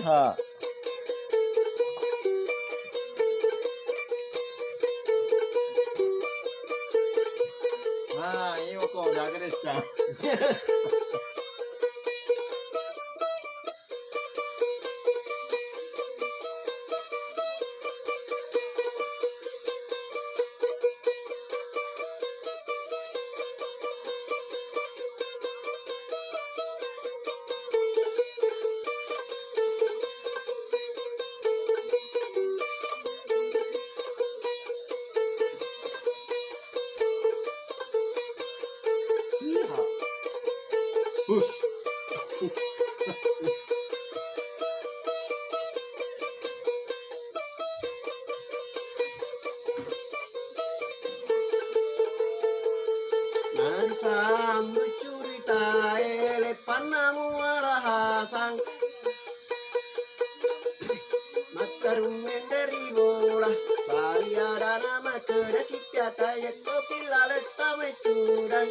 Iha. Nah, ini kok jaga deh, Cang. Push. Nansam cerita panamu alahasang makarumen dari bola balia dana makara sitya kaya kopi lalet tame curang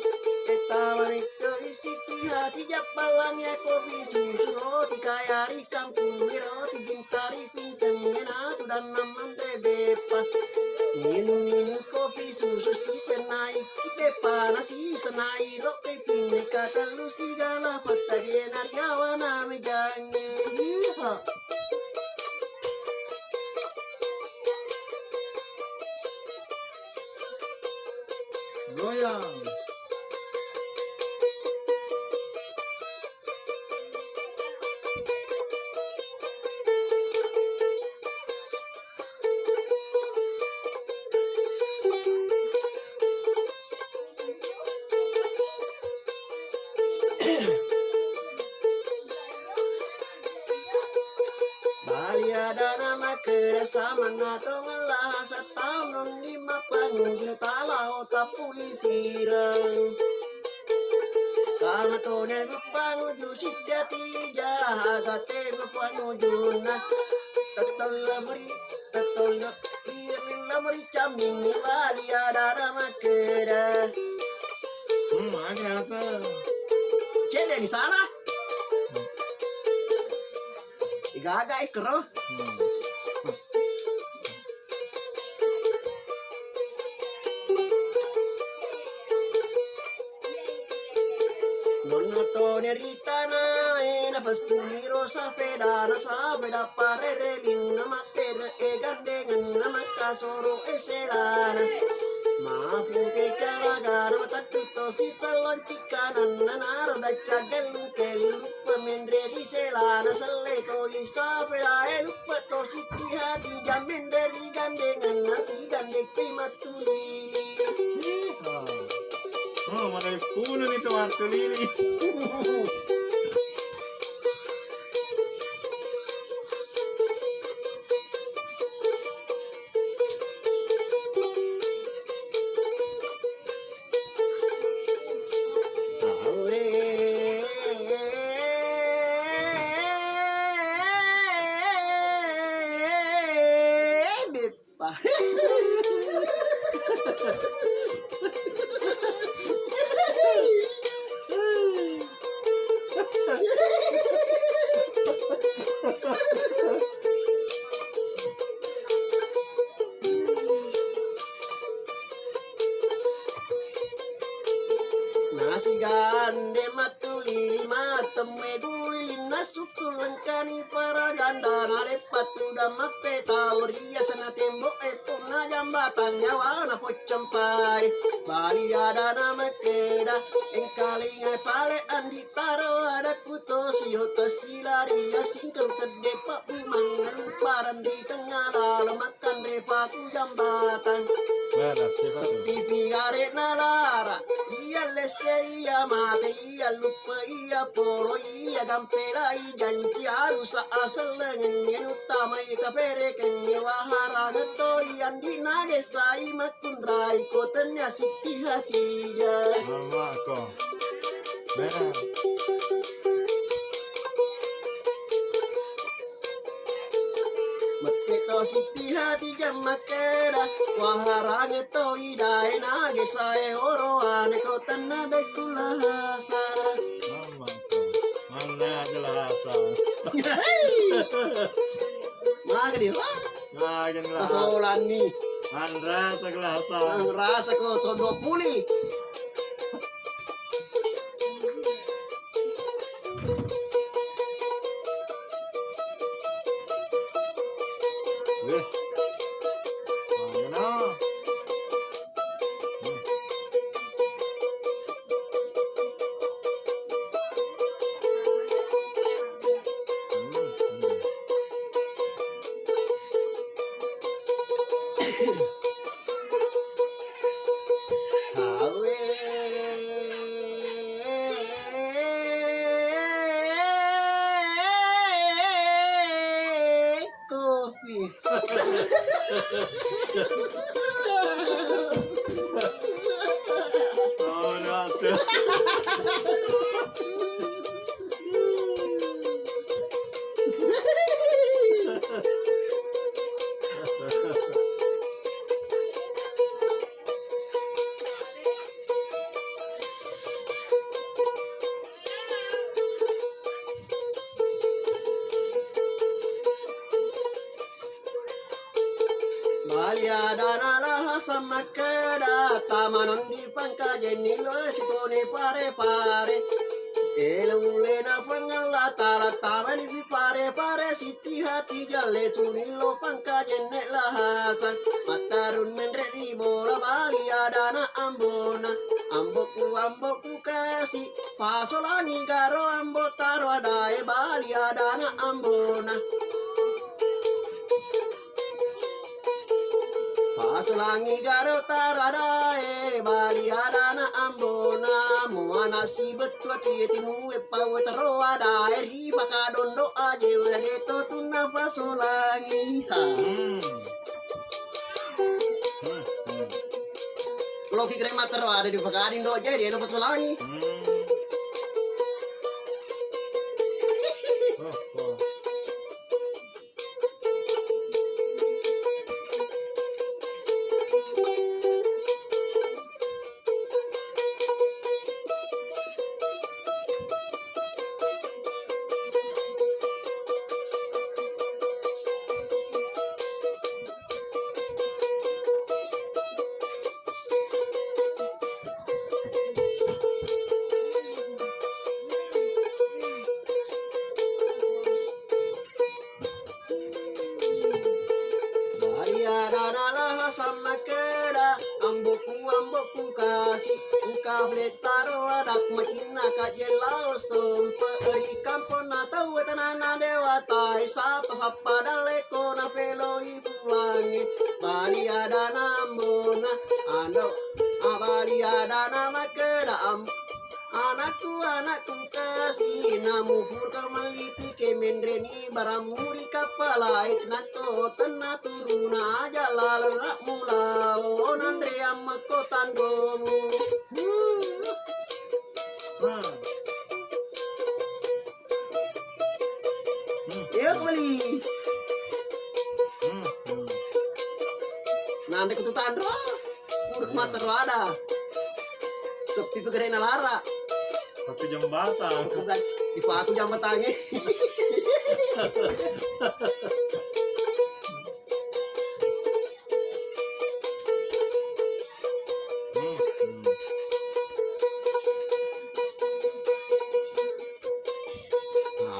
etaman itu isi hati japalangnya kopi susu roti kaya rikang kumi roti gintari pincang enak dan naman bebepa minum kopi susu si senai kipe panas si senai roti pine kakak lu si gala patagian aryawana mejange Goyang. Balia dana makara sama nato ngalah setahun non lima panggil talau tak pulisirang karena tone mepanuju sejati jaga te mepanuju na tetola meri camin ni balia dana makara Ada asal. kene di sana igaga ikro Nonotone ritana ena pastuli rosa fedana sabeda parere linna matere e gandengan nama kasoro e selana maafu ke cara gara matatuto si talon cikanan nanaro da cagelu kelu pemendre di selana seleto isa feda e lupa to siti hati jamin dari gandengan nasi gandek primatuli Oh, mana puno nito Marco Lili. Nasi gande matuli mateme guilin nasuku lengkani para ganda ngale patu dama peta uria sana tembo puna jambatan nyawana pocampai bali ada nama keda engkali ngai pale andi taro ada kuto siota silaria singkel kedepa pumangan paran di tengah lalu makan repaku jambatan Mana siapa tuh? sepi garet nalara iya leste iya mate iya lupa iya poro iya gampela iya janji harus asal lengen utama iya kapere kenye wahara ngeto iya dina desai makundrai kotenya siti hatinya Mama kok. Mana? Maketo siti hati jam makera wahara ngeto idai nage sae oro ane kotena de kulahasa Mama kok. Mana jelas. Maga dia. Makin lah. Masolan nih. Andra segelasa. Ang rasa ko todo puli. Wih. Makin ah. Hawe. Kopi. Oh, no. Balyadanalah sama keda tamanon di pangkajen nilo sikone pare pare elule na pangala tala taman di pare pare siti hati jale sunilo pangkajen nek lahasa matarun mendre di bola balyadana ambona amboku kasih pasolani garo ambo taro adae balyadana ambona Pasulangi garo taradae baliadana ambona muana si betua tieti muwe pawe taro adae riba kadondo aje udah deto tuna pasulangi Kalau fikir taro ada di bakadin do jadi ada pasulangi sama keda amboku kasih engkau letaro adak makina kajelau sompa eri kampon atau tanana dewa tai sapa daleko na pelo ibu langit bali ada nambona ando abali ada nama keda anakku kasih namu purka maliti kemendreni baramuri kapala nato tena turuna aja lalana mula onandre amako tandomu ya kembali nanti kutu tandro urut mata ada seperti itu keren lara Tapi jembatan. bukan ibu aku jambatannya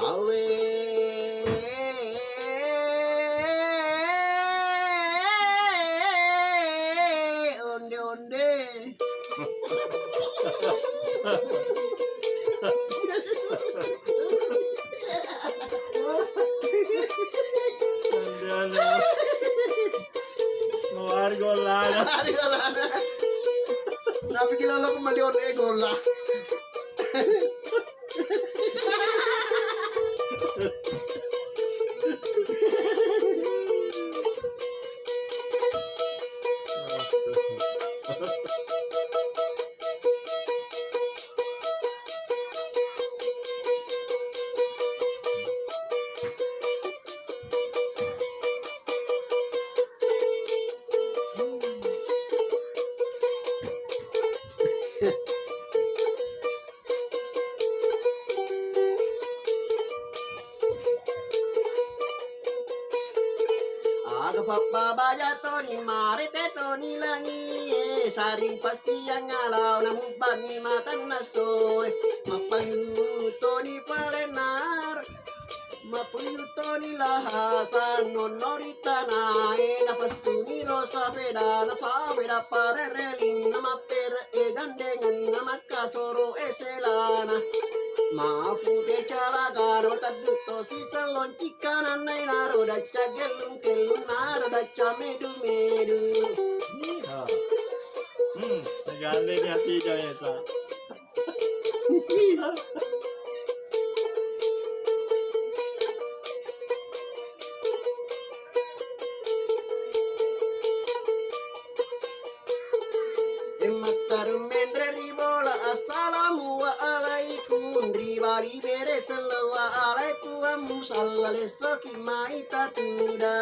awe onde Wargolana. Napikilala ko mali on egola. baja toni mare te toni langi saring pasiang ngalau namun bani matan nasoy mapayu toni palenar mapayu toni lahasan nonorita nae napastuni rosa peda na sabeda pare relin nama per gandengan nama kasoro eselana maafu de calagar watadutto si salon cikanan nai naro dacha gelum kelum naro dacha medu medu Nagale ni hati dyan yan sa. Mendre ribola assalamu alaikum ribali bere salawa alaikum musallale soki maita tuda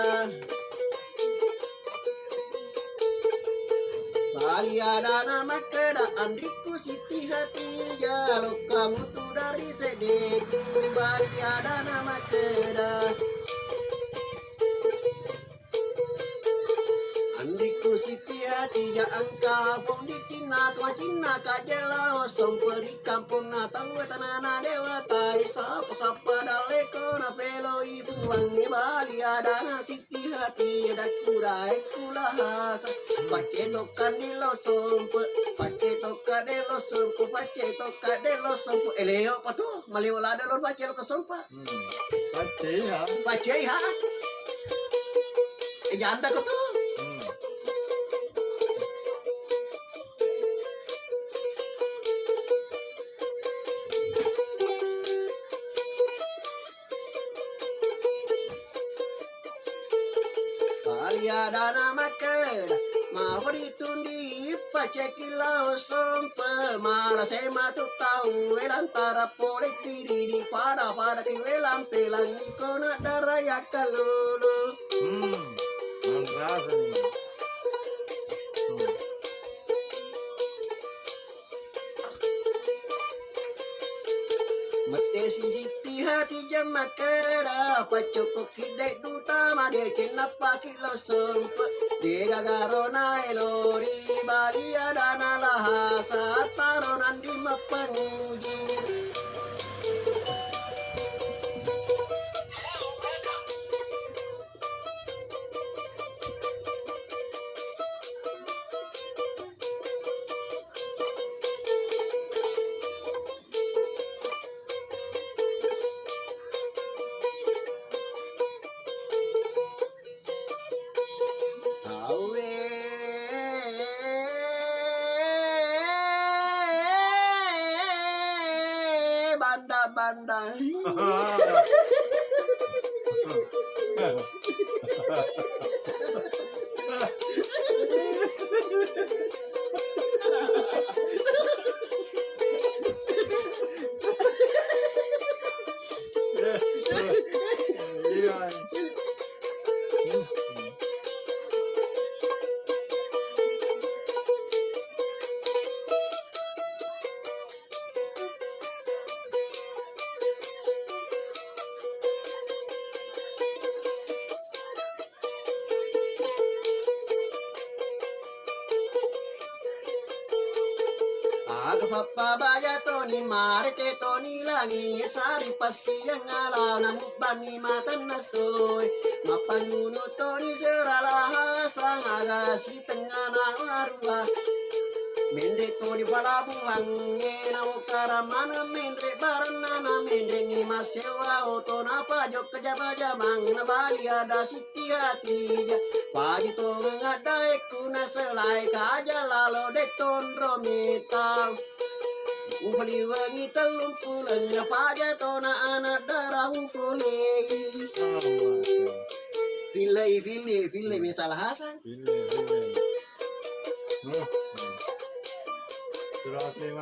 bali ada nama keda andriku siti hati jalo kamu tu dari sedeku bali ada nama keda Andriku siti hati ya angka pong di Cina tua Cina kajela somperi kampung na tahu tanana dewa tai sapa daleko na pelo ibu wangi bali ada na siti hati ada kurai kulahasa pakai toka de lo sompo pakai toka de lo sompo pakai toka de lo sompo eleo patu maliwala de lo pakai lo sompa pakai ha janda ko tu ada nama keda mafari tundi pacekilau sompe malah sema tu tahu elantara politik di pada kiwelam pelang ikona daraya kalulu Ang rasa ni. mate siti hati jama keda pacoko kidai duta ma de kenapa kilo sompe de gagarona elori bali ada nalahasa taronan di mapanuju banda Papa baja toni mare te toni langi sari pasiang ala namu bani matan nasoy mapanguno toni serala sang aga si tengah narua mendre toni balabu wange na ukara mana mendre barana mendre ni masewa otona pajo kejabaja mang na bali ada siti hati pagi to ngada ekuna selai kaja lalo de ton romita Ufali wangi telung pulang ya paja tona anak darah ufole File misalah hasan Surat 5